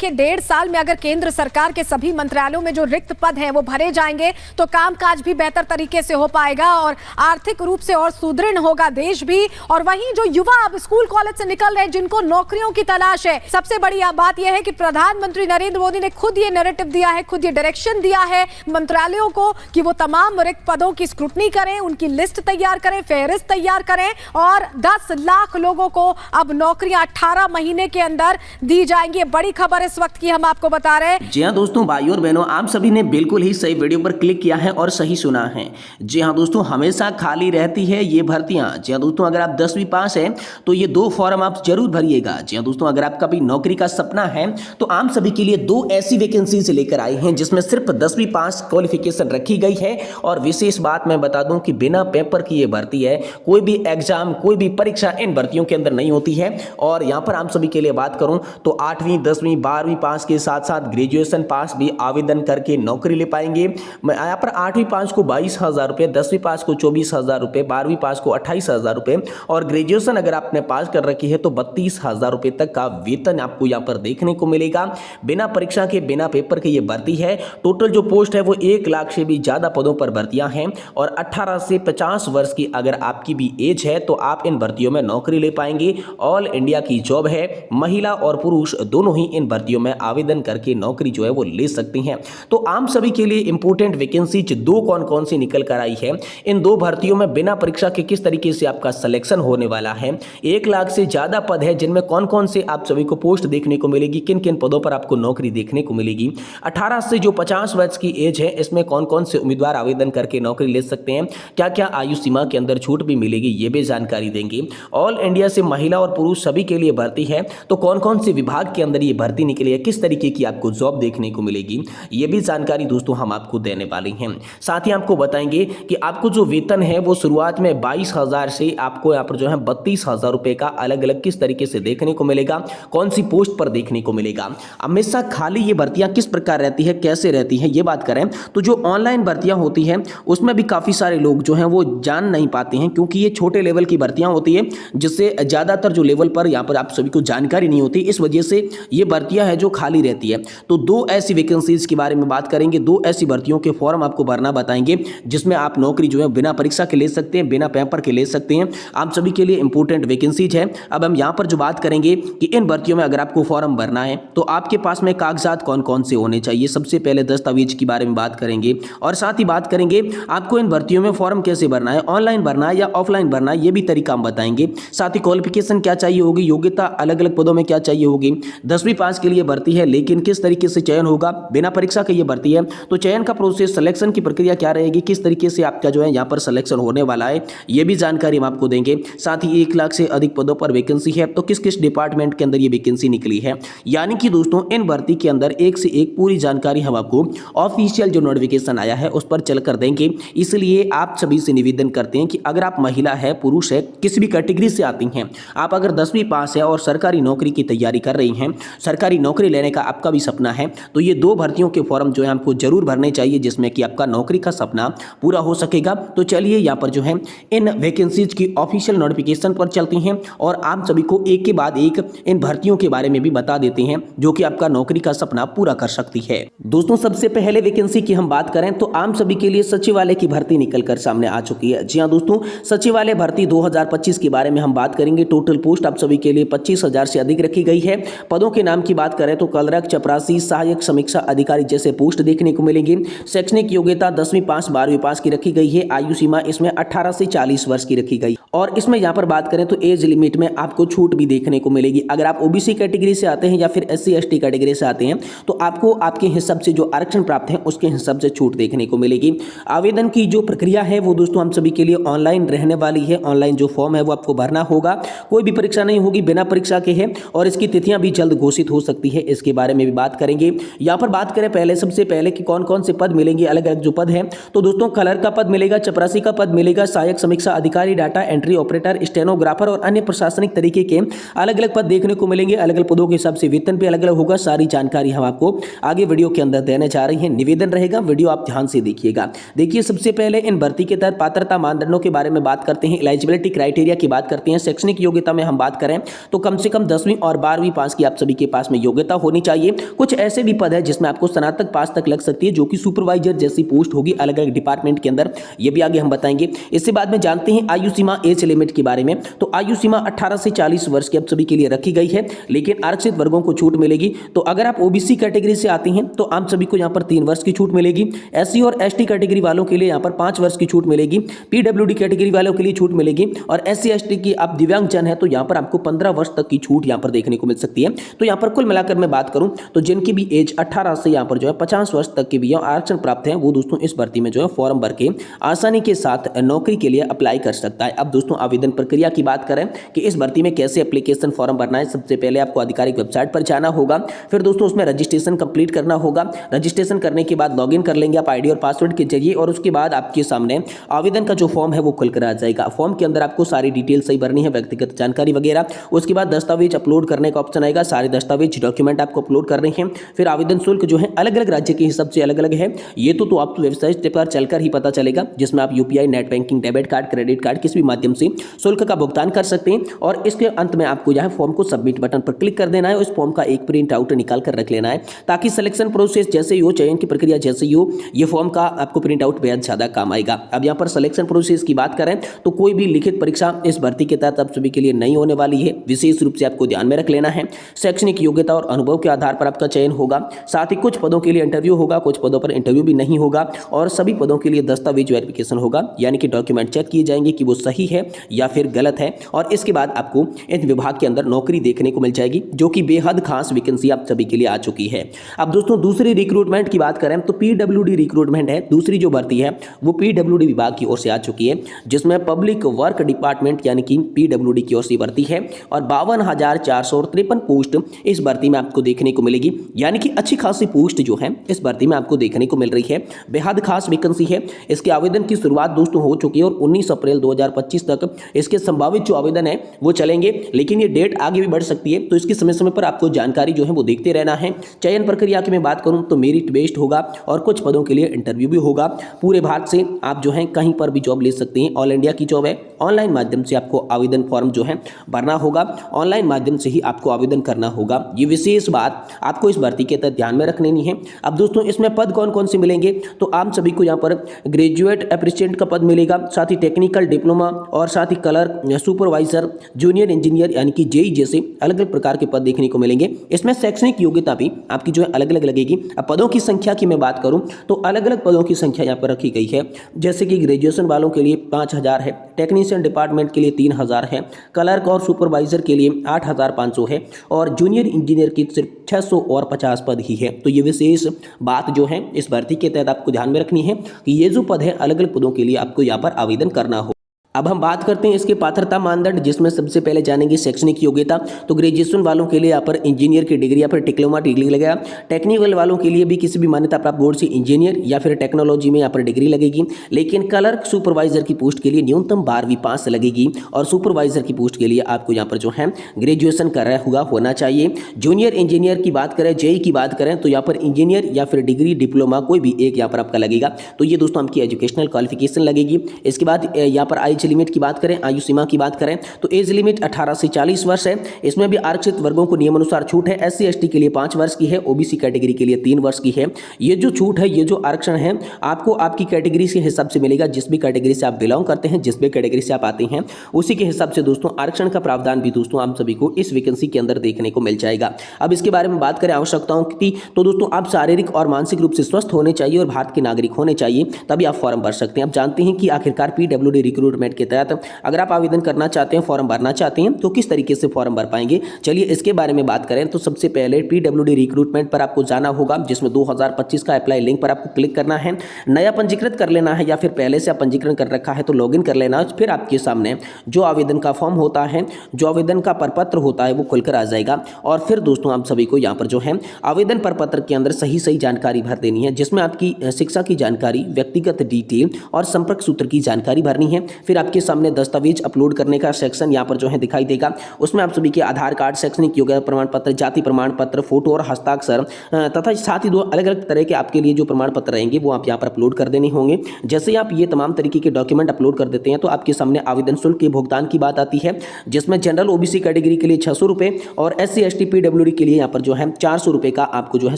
देखिए 1.5 साल में अगर केंद्र सरकार के सभी मंत्रालयों में जो रिक्त पद हैं वो भरे जाएंगे तो कामकाज भी बेहतर तरीके से हो पाएगा और आर्थिक रूप से और सुदृढ़ होगा देश भी। और वहीं जो युवा अब स्कूल कॉलेज से निकल रहे हैं जिनको नौकरियों की तलाश है, सबसे बड़ी बात यह है कि प्रधानमंत्री नरेंद्र मोदी ने खुद ये नैरेटिव दिया है, खुद ये डायरेक्शन दिया है मंत्रालयों को कि वो तमाम रिक्त पदों की स्क्रूटनी करें, उनकी लिस्ट तैयार करें, फेहरिस्त तैयार करें और 10 लाख लोगों को अब नौकरियां 18 महीने के अंदर दी जाएंगी। बड़ी खबर इस वक्त की हम आपको बता रहे हैं। जी हाँ दोस्तों, भाइयों और बहनों, आप सभी ने बिल्कुल ही सही वीडियो पर क्लिक किया है और सही सुना है। जी हाँ दोस्तों, हमेशा खाली रहती है ये भर्तियां। जी हाँ दोस्तों, अगर आप 10वीं पास हैं तो ये 2 फॉर्म आप जरूर भरिएगा। जी हाँ दोस्तों, अगर आपका भी नौकरी का सपना है तो आप सभी के लिए 2 ऐसी वैकेंसी से लेकर आए हैं जिसमें सिर्फ 10वीं पास क्वालिफिकेशन रखी गई है। और विशेष बात मैं बता दूं कि बिना पेपर की ये भर्ती है, कोई भी एग्जाम, कोई भी परीक्षा इन भर्तियों के अंदर नहीं होती है। और यहाँ पर आप सभी के लिए बात करूं तो 8वीं 10वीं 12वीं पास के साथ साथ ग्रेजुएशन पास भी आवेदन करके नौकरी ले पाएंगे। यहाँ पर 8वीं पास को 22,000 रुपये, 10वीं पास को 24,000 रुपये, 12वीं पास को 28,000 रुपये और ग्रेजुएशन अगर आपने पास कर रखी है तो 32,000 रुपये तक का वेतन आपको यहाँ पर देखने को मिलेगा। बिना परीक्षा के, बिना पेपर के ये भर्ती है। टोटल जो पोस्ट है वो 1 लाख से भी ज़्यादा पदों पर भर्तियां हैं और 18 से 50 वर्ष की अगर आपकी भी एज है तो आप इन भर्तियों में नौकरी ले पाएंगे। ऑल इंडिया की जॉब है, महिला और पुरुष दोनों ही इन भर्तियों में आवेदन करके नौकरी जो है वो ले सकती हैं। तो आप सभी के लिए इंपोर्टेंट वैकेंसी 2 कौन कौन सी निकल कर आई है, इन 2 भर्तियों में बिना परीक्षा के किस तरीके से आपका सिलेक्शन होने वाला है, 1 लाख से ज़्यादा पद है जिनमें कौन कौन से आप सभी को पोस्ट देखने को मिलेगी, किन किन पदों पर आपको नौकरी देखने को मिलेगी, 18 से जो 50 वर्ष की एज है इसमें कौन कौन से उम्मीदवार आवेदन करके नौकरी ले सकते हैं, क्या क्या आयु सीमा के अंदर छूट भी मिलेगी, ये भी जानकारी देंगे। ऑल इंडिया से महिला और पुरुष सभी के लिए भर्ती है तो कौन कौन से विभाग के अंदर ये भर्ती निकली है, किस तरीके की आपको जॉब देखने को मिलेगी, ये भी जानकारी दोस्तों हम आपको देने वाले हैं। साथ ही आपको बताएंगे कि आपको जो वेतन है वो शुरुआत में 22,000 से आपको यहाँ पर जो है 32,000 रुपए का अलग अलग किस तरीके से देखने को मिलेगा, कौन सी पोस्ट पर देखने को मिलेगा। हमेशा खाली ये भर्तियां किस प्रकार रहती है, कैसे रहती है, ये बात करें तो जो ऑनलाइन भर्तियां होती हैं उसमें भी काफ़ी सारे लोग जो हैं वो जान नहीं पाते हैं क्योंकि ये छोटे लेवल की भर्तियां होती है जिससे ज़्यादातर जो लेवल पर यहाँ पर आप सभी को जानकारी नहीं होती, इस वजह से ये भर्तियां है जो खाली रहती है। तो 2 ऐसी वैकेंसीज के बारे में बात करेंगे, 2 ऐसी भर्तियों के फॉर्म आपको भरना बताएंगे जिसमें आप नौकरी जो है बिना परीक्षा के ले सकते हैं, बिना पेपर के ले सकते हैं। आप सभी के लिए इंपॉर्टेंट वैकेंसीज है। अब हम यहाँ पर जो बात करेंगे कि इन भर्तियों में अगर आपको फॉर्म भरना है तो आपके पास में कागजात कौन कौन से होने चाहिए, सबसे पहले दस्तावेज के बारे में बात करेंगे और साथ ही बात करेंगे आपको इन भर्तियों में फॉर्म कैसे भरना है, ऑनलाइन भरना है या ऑफलाइन भरना है, ये भी तरीका हम बताएंगे। साथ ही क्वालिफिकेशन क्या चाहिए होगी, योग्यता अलग अलग पदों में क्या चाहिए होगी। 10वीं पास के लिए भर्ती है लेकिन किस तरीके से चयन होगा, बिना परीक्षा के ये भर्ती है तो चयन का प्रोसेस, सिलेक्शन की प्रक्रिया क्या रहेगी, किस तरीके से आपका जो है यहाँ पर सिलेक्शन होने वाला है, ये भी जानकारी हम आपको देंगे। साथ ही 1 लाख से अधिक पदों पर वैकेंसी है तो किस किस डिपार्टमेंट के अंदर ये वैकेंसी निकली है, यानी कि दोस्तों इन भर्ती के अंदर एक से एक पूरी जानकारी हम आपको ऑफिशियल जो नोटिफिकेशन आया है उस पर चलकर देंगे। इसलिए आप सभी से निवेदन करते हैं कि अगर आप महिला है, पुरुष है, किसी भी कैटेगरी से आती हैं, आप अगर 10वीं पास है और सरकारी नौकरी की तैयारी कर रही हैं, सरकारी नौकरी लेने का आपका भी सपना है तो ये 2 भर्तियों के फॉर्म जो है आपको जरूर भरने चाहिए जिसमें कि आपका नौकरी का सपना पूरा हो सकेगा। तो चलिए यहाँ पर जो है इन वैकेंसीज की ऑफिशियल नोटिफिकेशन पर चलती हैं और आप सभी को एक के बाद एक इन भर्तियों के बारे में भी बता देते हैं जो कि आपका नौकरी का सपना पूरा कर सकती है। दोस्तों सबसे पहले वैकेंसी की हम बात करें तो आप सभी के लिए सचिवालय की भर्ती निकलकर सामने आ चुकी है। जी हाँ दोस्तों, सचिवालय भर्ती 2025 के बारे में हम बात करेंगे। टोटल पोस्ट आप सभी के लिए 25,000 से अधिक रखी गई है। पदों के नाम की बात करें तो कलरक, चपरासी, सहायक समीक्षा अधिकारी जैसे पोस्ट देखने को मिलेंगे। शैक्षणिक योग्यता 10वीं पास 12वीं पास की रखी गई है। आयु सीमा इसमें 18 से 40 वर्ष की रखी गई और इसमें यहाँ पर बात करें तो एज लिमिट में आपको छूट भी देखने को मिलेगी। अगर आप ओबीसी कैटेगरी से आते हैं या फिर SC ST कैटेगरी से आते हैं तो आपको आपके हिसाब से जो आरक्षण प्राप्त है उसके हिसाब से छूट देखने को मिलेगी। आवेदन की जो प्रक्रिया है वो दोस्तों हम सभी के लिए ऑनलाइन रहने वाली है। ऑनलाइन जो फॉर्म है वो आपको भरना होगा, कोई भी परीक्षा नहीं होगी, बिना परीक्षा के है और इसकी तिथियां भी जल्द घोषित हो सकती है, इसके बारे में भी बात करेंगे। यहाँ पर बात करें पहले सबसे पहले कि कौन कौन से पद मिलेंगे, अलग अलग जो पद है तो दोस्तों कलर का पद मिलेगा, चपरासी का पद मिलेगा, सहायक समीक्षा अधिकारी, डाटा एंट्री ऑपरेटर, स्टेनोग्राफर और अन्य प्रशासनिक तरीके के अलग अलग पद देखने को मिलेंगे। अलग अलग पदों के हिसाब से वेतन भी अलग अलग होगा। सारी जानकारी हम आपको आगे वीडियो के अंदर देने जा रही है। निवेदन रहेगा, वीडियो आप ध्यान से देखिएगा। देखिए सबसे पहले इन भर्ती के तहत पात्रता मानदंडों के बारे में बात करते हैं, एलिजिबिलिटी क्राइटेरिया की बात करते हैं। शैक्षणिक योग्यता में हम बात करें तो कम से कम 10वीं और 12वीं पास की आप सभी के पास में योग्यता होनी चाहिए। कुछ ऐसे भी पद है जिसमें आपको स्नातक पास तक लग सकती है, जो कि सुपरवाइजर जैसी पोस्ट होगी अलग अलग डिपार्टमेंट के अंदर, ये भी आगे हम बताएंगे। इससे बाद में जानते हैं आयु सीमा एज लिमिट के बारे में। तो आयु सीमा 18 से 40 वर्ष की आप सभी के लिए रखी गई है, लेकिन आरक्षित वर्गों को छूट मिलेगी। तो अगर आप ओबीसी कैटेगरी से आते हैं तो आप सभी को यहाँ पर 3 वर्ष की छूट मिलेगी। एससी और एसटी कैटेगरी वालों के लिए यहाँ पर 5 वर्ष की छूट मिलेगी। पीडब्ल्यूडी कैटेगरी वालों के लिए छूट मिलेगी, और एससी एसटी की आप दिव्यांगजन है तो यहाँ पर आपको 15 वर्ष तक की छूट यहाँ पर देखने को मिल सकती है। तो यहाँ पर कुल मिलाकर मैं बात करूं तो जिनकी भी एज 18 से यहाँ पर जो है 50 वर्ष तक के भी आरक्षण प्राप्त है, वो दोस्तों इस भर्ती में जो है फॉर्म भर के आसानी के साथ नौकरी के लिए अप्लाई कर सकता है। अब दोस्तों आवेदन प्रक्रिया की बात करें कि इस भर्ती में कैसे एप्लीकेशन फॉर्म भरना है, सबसे पहले आपको आधिकारिक वेबसाइट पर जाना होगा। फिर दोस्तों उसमें रजिस्ट्रेशन कंप्लीट करना होगा। रजिस्ट्रेशन करने के बाद लॉगिन कर लेंगे आप आईडी और पासवर्ड के जरिए, और उसके बाद आपके सामने आवेदन का जो फॉर्म है वो खुलकर आ जाएगा। फॉर्म के अंदर आपको सारी डिटेल सही भरनी है, व्यक्तिगत जानकारी वगैरह। उसके बाद दस्तावेज अपलोड करने का ऑप्शन आएगा, सारे दस्तावेज डॉक्यूमेंट आपको अपलोड करने हैं। फिर आवेदन शुल्क जो है अलग अलग राज्य के हिसाब से अलग अलग है, ये तो आपको वेबसाइट पर चलकर ही पता चलेगा, जिसमें आप UPI, net banking, debit card, credit card किसी भी माध्यम से शुल्क का भुगतान कर सकते हैं। और इसके अंत में आपको यहाँ फॉर्म को सबमिट बटन पर क्लिक कर देना है। उस फॉर्म का एक प्रिंट आउट निकाल कर रख लेना है, ताकि सिलेक्शन प्रोसेस जैसे ही हो, चयन की प्रक्रिया जैसे ही हो, ये फॉर्म का आपको प्रिंट आउट बेहद ज्यादा काम आएगा। अब यहाँ पर सिलेक्शन प्रोसेस की बात करें तो कोई भी लिखित परीक्षा इस भर्ती के तहत आप सभी के लिए नहीं होने वाली है, विशेष रूप से आपको ध्यान में रख लेना है। शैक्षणिक योग्यता और अनुभव के आधार पर आपका चयन होगा। साथ ही कुछ पदों के लिए इंटरव्यू होगा, कुछ पदों पर इंटरव्यू भी नहीं होगा, और सभी पदों के लिए दस्तावेज वेरिफिकेशन होगा, यानी कि डॉक्यूमेंट चेक किए जाएंगे कि वो सही है या फिर गलत है। और इसके बाद आपको इस विभाग के अंदर नौकरी देखने को मिल जाएगी, जो कि बेहद खास वैकेंसी आप सभी के लिए आ चुकी है। अब दोस्तों दूसरी रिक्रूटमेंट की बात करें तो पीडब्ल्यूडी रिक्रूटमेंट है। दूसरी जो भर्ती है वो पीडब्ल्यूडी विभाग की ओर से आ चुकी है, जिसमें पब्लिक वर्क डिपार्टमेंट यानी कि पीडब्ल्यूडी की ओर से भर्ती है, और 52,453 पोस्ट इस भर्ती में आपको देखने को मिलेगी। यानी कि अच्छी खासी पोस्ट जो है इस भर्ती में आपको देखने को मिल रही है, बेहद खास वैकेंसी है। इसके आवेदन की शुरुआत दोस्तों हो चुकी है, और 19 अप्रैल 2025 तक इसके संभावित जो आवेदन है वो चलेंगे, लेकिन ये डेट आगे भी बढ़ सकती है। तो इसकी समय समय पर आपको जानकारी जो है वो देखते रहना है। चयन प्रक्रिया की मैं बात करूं तो मेरिट बेस्ड होगा, और कुछ पदों के लिए इंटरव्यू भी होगा। पूरे भारत से आप जो है कहीं पर भी जॉब ले सकते हैं, ऑल इंडिया की जॉब है। ऑनलाइन माध्यम से आपको आवेदन फॉर्म जो है भरना होगा, ऑनलाइन माध्यम से ही आपको आवेदन करना होगा। ये विशेष बात आपको इस भर्ती के तहत ध्यान में रखनी है। अब दोस्तों इसमें पद कौन कौन से मिलेंगे, तो आप सभी को यहाँ पर ग्रेजुएट अप्रेंटिस का पद मिलेगा, साथ ही टेक्निकल डिप्लोमा, और साथ ही क्लर्क, सुपरवाइजर, जूनियर इंजीनियर यानी कि जेई जैसे अलग अलग प्रकार के पद देखने को मिलेंगे। इसमें शैक्षणिक योग्यता भी आपकी जो है अलग अलग लगेगी। अब पदों की संख्या की मैं बात करूं तो अलग अलग पदों की संख्या यहाँ पर रखी गई है, जैसे कि ग्रेजुएशन वालों के लिए 5,000 है, टेक्नीशियन डिपार्टमेंट के लिए 3,000 है, क्लर्क और सुपरवाइजर के लिए 8,500 है, और जूनियर इंजीनियर की सिर्फ 650 पद ही है। तो ये विशेष बात जो है इस भर्ती के तहत आपको ध्यान में रखनी है कि ये जो पद है अलग अलग पदों के लिए आपको यहाँ पर आवेदन करना हो। अब हम बात करते हैं इसके पात्रता मानदंड, जिसमें सबसे पहले जानेंगे शैक्षणिक योग्यता। तो ग्रेजुएशन वालों के लिए यहाँ पर इंजीनियर की डिग्री या फिर डिप्लोमा डिग्री लगेगा। टेक्निकल वालों के लिए भी किसी भी मान्यता प्राप्त बोर्ड से इंजीनियर या फिर टेक्नोलॉजी में यहाँ पर डिग्री लगेगी। लेकिन क्लर्क सुपरवाइजर की पोस्ट के लिए न्यूनतम 12वीं पास लगेगी, और सुपरवाइजर की पोस्ट के लिए आपको यहाँ पर जो है ग्रेजुएशन कर रहा हुआ होना चाहिए। जूनियर इंजीनियर की बात करें, जेई की बात करें, तो यहाँ पर इंजीनियर या फिर डिग्री डिप्लोमा कोई भी एक यहाँ पर आपका लगेगा। तो ये दोस्तों आपकी एजुकेशनल क्वालिफिकेशन लगेगी। इसके बाद यहाँ पर एज लिमिट की बात करें, आयु सीमा की बात करें, तो एज लिमिट 18 से 40 वर्ष है। इसमें भी आरक्षित वर्गों को नियमानुसार छूट है। एससी एसटी के लिए 5 वर्ष की है, ओबीसी कैटेगरी के लिए 3 वर्ष की है। ये जो छूट है, ये जो आरक्षण है, आपको आपकी कैटेगरी के हिसाब से मिलेगा। जिस भी कैटेगरी से आप बिलोंग करते हैं, जिस भी कैटेगरी से आप आते हैं, उसी के हिसाब से दोस्तों आरक्षण का प्रावधान भी दोस्तों आप सभी को इस वैकेंसी के अंदर देखने को मिल जाएगा। अब इसके बारे में बात करें आवश्यकताओं की, तो दोस्तों आप शारीरिक और मानसिक रूप से स्वस्थ होने चाहिए और भारत के नागरिक होने चाहिए, तभी आप फॉर्म भर सकते हैं। आप जानते हैं कि आखिरकार पीडब्ल्यूडी रिक्रूटमेंट के तहत अगर आप आवेदन करना चाहते हैं, फॉर्म भरना चाहते हैं, तो किस तरीके से फॉर्म भर पाएंगे, चलिए इसके बारे में बात करें। तो सबसे पहले पीडब्ल्यूडी रिक्रूटमेंट पर आपको जाना होगा, जिसमें 2025 का अप्लाई लिंक पर आपको क्लिक करना है। नया पंजीकृत कर लेना है, या फिर पहले से आप पंजीकरण कर रखा है तो लॉगिन कर लेना। फिर आपके सामने जो आवेदन का फॉर्म होता है, जो आवेदन का प्रपत्र होता है, वो खुलकर आ जाएगा। और फिर दोस्तों आप सभी को यहाँ पर जो है आवेदन प्रपत्र के अंदर सही जानकारी भर देनी है, जिसमें आपकी शिक्षा की जानकारी, व्यक्तिगत डिटेल और संपर्क सूत्र की जानकारी भरनी है। फिर आपके सामने दस्तावेज अपलोड करने का सेक्शन यहाँ पर जो है दिखाई देगा। उसमें आप सभी के आधार कार्ड, शैक्षणिक योग्यता प्रमाण पत्र, जाति प्रमाण पत्र, फोटो और हस्ताक्षर तथा साथ ही 2 अलग अलग तरह के आपके लिए जो प्रमाण पत्र रहेंगे वो आप यहाँ पर अपलोड कर देने होंगे। जैसे ही आप ये तमाम तरीके के डॉक्यूमेंट अपलोड कर देते हैं तो आपके सामने आवेदन शुल्क के भुगतान की बात आती है, जिसमें जनरल ओबीसी कैटेगरी के लिए 600 रुपये और SC ST PWD के लिए यहाँ पर जो है 400 रुपये का आपको जो है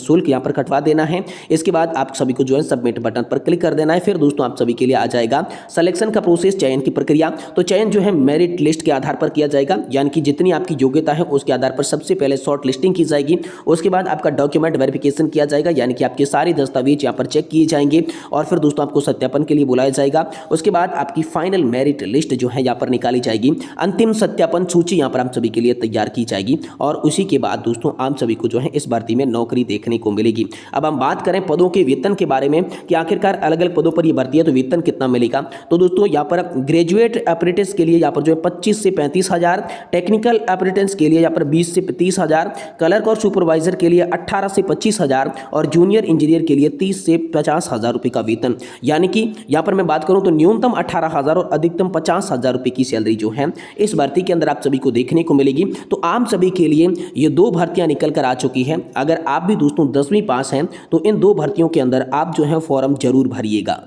शुल्क यहाँ पर कटवा देना है। इसके बाद आप सभी को जो है सबमिट बटन पर क्लिक कर देना है। फिर दोस्तों आप सभी के लिए आ जाएगा सिलेक्शन का प्रोसेस, चयन की प्रक्रिया। तो चयन जो है मेरिट लिस्ट के आधार पर किया जाएगा, यानी कि जितनी आपकी योग्यता है उसके आधार पर सबसे पहले शॉर्ट लिस्टिंग की जाएगी। उसके बाद आपका डॉक्यूमेंट वेरिफिकेशन किया जाएगा, यानी कि आपके सारे दस्तावेज यहाँ पर चेक किए जाएंगे और फिर दोस्तों आपको सत्यापन के लिए बुलाया जाएगा। उसके बाद आपकी फाइनल मेरिट लिस्ट जो है यहाँ पर निकाली जाएगी। अंतिम सत्यापन सूची यहाँ पर आप सभी के लिए तैयार की जाएगी और उसी के बाद दोस्तों आप सभी को जो है इस भर्ती में नौकरी देखने को मिलेगी। अब हम बात करें पदों के वेतन के बारे में कि आखिरकार अलग अलग पदों पर ये भर्ती है तो वेतन कितना मिलेगा। तो दोस्तों यहाँ पर ग्रेजुएट अप्रेंटिस के लिए यहाँ पर जो है 25 से 35 हज़ार, टेक्निकल अप्रेंटिस के लिए यहाँ पर 20 से 30 हज़ार, क्लर्क और सुपरवाइजर के लिए 18 से 25 हज़ार और जूनियर इंजीनियर के लिए 30 से 50 हज़ार रुपये का वेतन। यानी कि यहाँ पर मैं बात करूँ तो न्यूनतम 18 हज़ार और अधिकतम 50 हज़ार रुपये की सैलरी जो है इस भर्ती के अंदर आप सभी को देखने को मिलेगी। तो आप सभी के लिए ये 2 भर्तियां निकल कर आ चुकी हैं। अगर आप भी दोस्तों 10वीं पास हैं तो इन 2 भर्तियों के अंदर आप जो है फॉर्म जरूर भरिएगा।